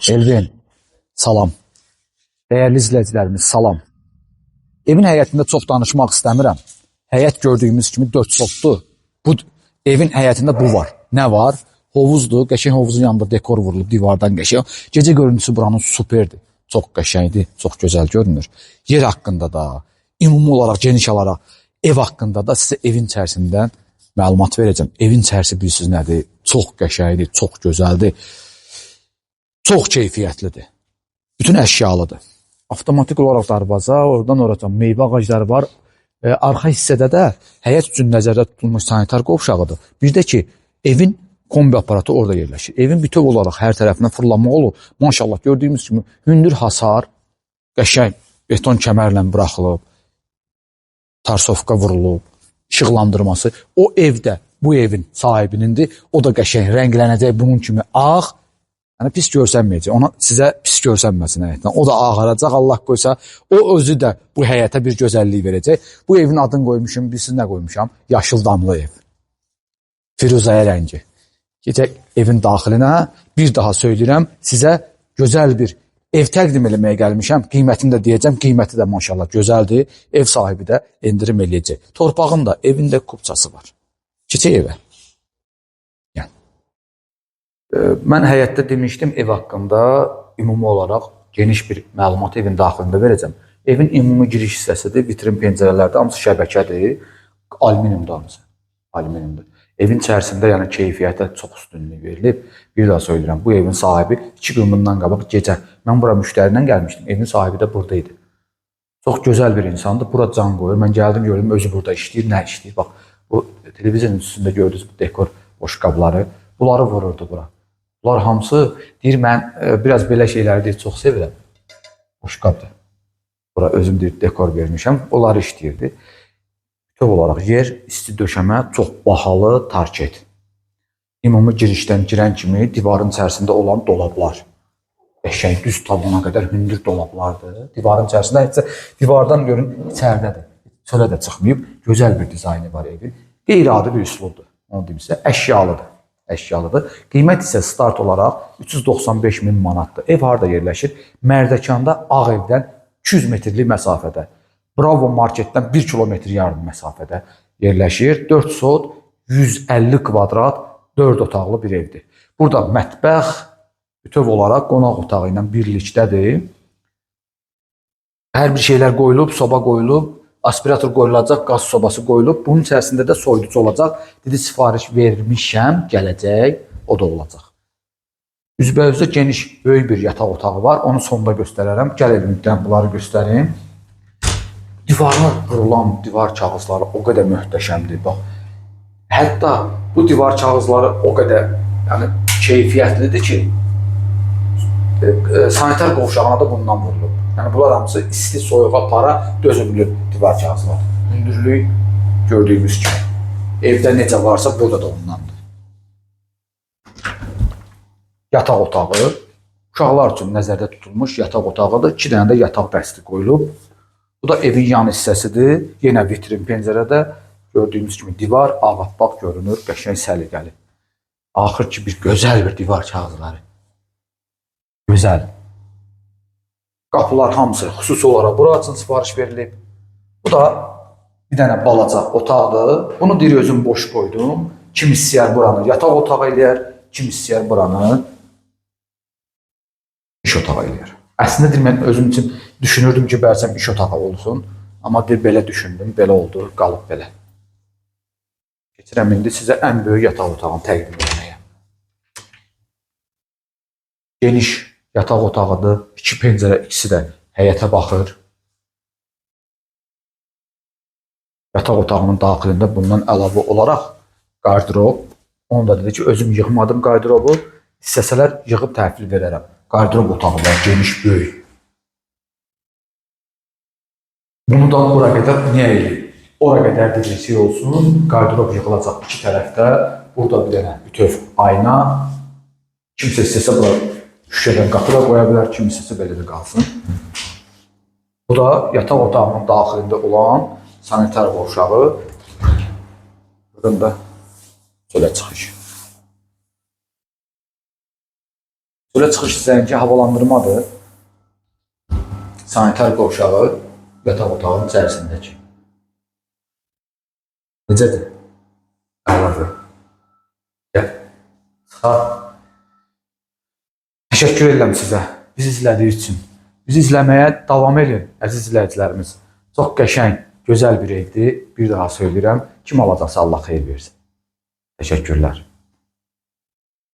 Elvin, salam. Dəyərli izləyicilərimiz, salam. Evin həyətində çox danışmaq istəmirəm. Həyət gördüyümüz kimi 4 sotdur. Bu evin həyətində bu var. Nə var? Hovuzdur. Qəşəng hovuzun yanında dekor vurulub divardan qəşəng. Gecə görüntüsü buranın superdir. Çox qəşəngdir, çox gözəl görünür. Yer haqqında da, ümumi olaraq geniş alaraq ev haqqında da sizə evin içərisindən məlumat verəcəm. Evin içərisi bilirsiniz nədir? Çox qəşəngdir, çox gözəldir. Çox keyfiyyətlidir. Bütün əşyalıdır. Avtomatik olaraq darvaza, oradan oraya meyvə ağacları var. Arxa hissədə də həyət üçün nəzərdə tutulmuş sanitar qovşağıdır. Bir də ki, evin kombi aparatı orada yerləşir. Evin bütöv olaraq hər tərəfindən fırlanma olur. Maşallah gördüyümüz kimi hündür hasar, qəşəng beton kəmərlə buraxılıb, tarsovka vurulub, işıqlandırması. O evdə bu evin sahibinindir. O da qəşəng rənglənəcək bunun kimi ağ. Yəni pis görsənməyəcək. Ona sizə pis görsənməsin həyətdən. O da ağaracaq, Allah qoysa. O özü də bu həyətə bir gözəllik verəcək. Bu evin adını qoymuşum, bilirsiniz nə qoymuşam? Yaşıl damlı ev. Firuzəyə rəngi. Keçək evin daxilinə. Bir daha söyləyirəm, sizə gözəl bir ev təqdim eləməyə gəlmişəm. Qiymətini də deyəcəm. Qiyməti də maşallah gözəldir. Ev sahibi də endirim eləyəcək. Torpağın da, evində kupçası var. Keçək evə. Mən həyətdə demişdim, ev haqqında ümumi olaraq geniş bir məlumat evin daxilində verəcəm. Evin ümumi giriş hissəsidir, vitrin pəncərələrdə hamısı şəbəkədir, alüminiumdur hamısı, alüminiumdur. Evin içərisində yəni keyfiyyətə çox üstünlük verilib. Bir daha söyləyirəm, bu evin sahibi 2 gün bundan qabaq gecə, mən bura müştəriylə gəlmişdim, evin sahibi də buradaydı. Çox gözəl bir insandır, bura can qoyur. Mən gəldim, gördüm, özü burada işləyir, nə işləyir? Bax, bu televizyon üstündə gördüyünüz bu dekor boşqabları, bunları vururdu bura. Bunlar hamısı deyir, mən biraz belə şeyləri deyir, çox sevirəm. Boşqabdır. Bura özüm deyir, dekor vermişəm. Onlar işləyirdi. Bütöv olaraq yer, isti döşəmə, çox bahalı tarket. Ümumi girişdən girən kimi divarın içərisində olan dolablar. Qəşəng düz tabana qədər hündür dolablardır. Divarın içərisində heç divardan görün içəridədir. Çölə də çıxmayıb. Gözəl bir dizaynı var evin. Qeyri-adi bir üslubdur. Onu deyim sizə, əşyalıdır. Əşyalıdır. Qiymət isə start olaraq 395 min manatdır. Ev harada yerləşir? Mərdəkanda Ağ evdən 200 metrlik məsafədə. Bravo marketdən 1 kilometr yarım məsafədə yerləşir. 4 sot, 150 kvadrat, 4 otaqlı bir evdir. Burada mətbəx bütöv olaraq qonaq otağı ilə birlikdədir. Hər bir şeylər qoyulub, soba qoyulub. Aspirator qoyulacaq, qaz sobası qoyulub. Bunun içərisində də soyuducu olacaq. Dedi, sifariş vermişəm, gələcək, o da olacaq. Üzbəyüzdə geniş, böyük bir yataq otağı var. Onu sonda göstərərəm. Gəl elimdən bunları göstərim. Divarına vurulan divar kağızları o qədər möhtəşəmdir. Bax, hətta bu divar kağızları o qədər keyfiyyətlidir ki, sanitar qovşağına da bundan vurulub. Yəni bunlar hamısı isti, soyuğa, para dözümlü divar kağızlar. Hündürlük gördüyümüz kimi. Evdə necə varsa burada da ondandır. Yataq otağı. Uşaqlar üçün nəzərdə tutulmuş yataq otağıdır. 2 dənə də yataq bəsti qoyulub. Bu da evin yan hissəsidir. Yenə vitrin pəncərədə gördüyümüz kimi divar ağappaq görünür. Qəşəng səliqəli. Axır ki bir gözəl bir divar kağızları. Gözəl. Qapılar hamısı xüsusi olaraq bura üçün sifariş verilib. Bu da bir dənə balaca otaqdır. Bunu deyir özüm boş qoydum. Kim istəyər buranı yataq otağı eləyər, kim istəyər buranı iş otağı eləyər. Əslində deyir, mən özüm üçün düşünürdüm ki, bəlkə iş otağı olsun. Amma deyir, belə düşündüm, belə oldu, qalıb belə. Keçirəm indi sizə ən böyük yataq otağını təqdim etməyə. Geniş yataq otağıdır. 2 pəncərə, ikisi də həyətə baxır. Yataq otağının daxilində bundan əlavə olaraq qardirob. Onu da dedi ki, özüm yığmadım qardirobu. İstəsələr yığıb təhvil verərəm. Qardirob otağı var, geniş, böyük. Bunu da ora qədər niyə eləyib? Ora qədər dediyisi olsun. Qardirob yığılacaq 2 tərəfdə. Burada bir dənə bütöv ayna. Kimsə istəsə bura şüşədən qapı da qoya bilər, kimisi belə də qalsın. Bu da yataq otağının daxilində olan sanitar qovşağı. Buradan da çölə çıxış. Sonra çıxış zəngi havalandırmadır. Sanitar qovşağı yataq otağının içərisindəki. Necədir? Əladır. Gəl. Çıxar. Təşəkkür edirəm sizə. Bizi izlədiyi üçün. Bizi izləməyə davam edin, əziz izləyicilərimiz. Çox qəşəng, gözəl bir evdir. Bir daha söyləyirəm. Kim alacaqsa Allah xeyir versin. Təşəkkürlər.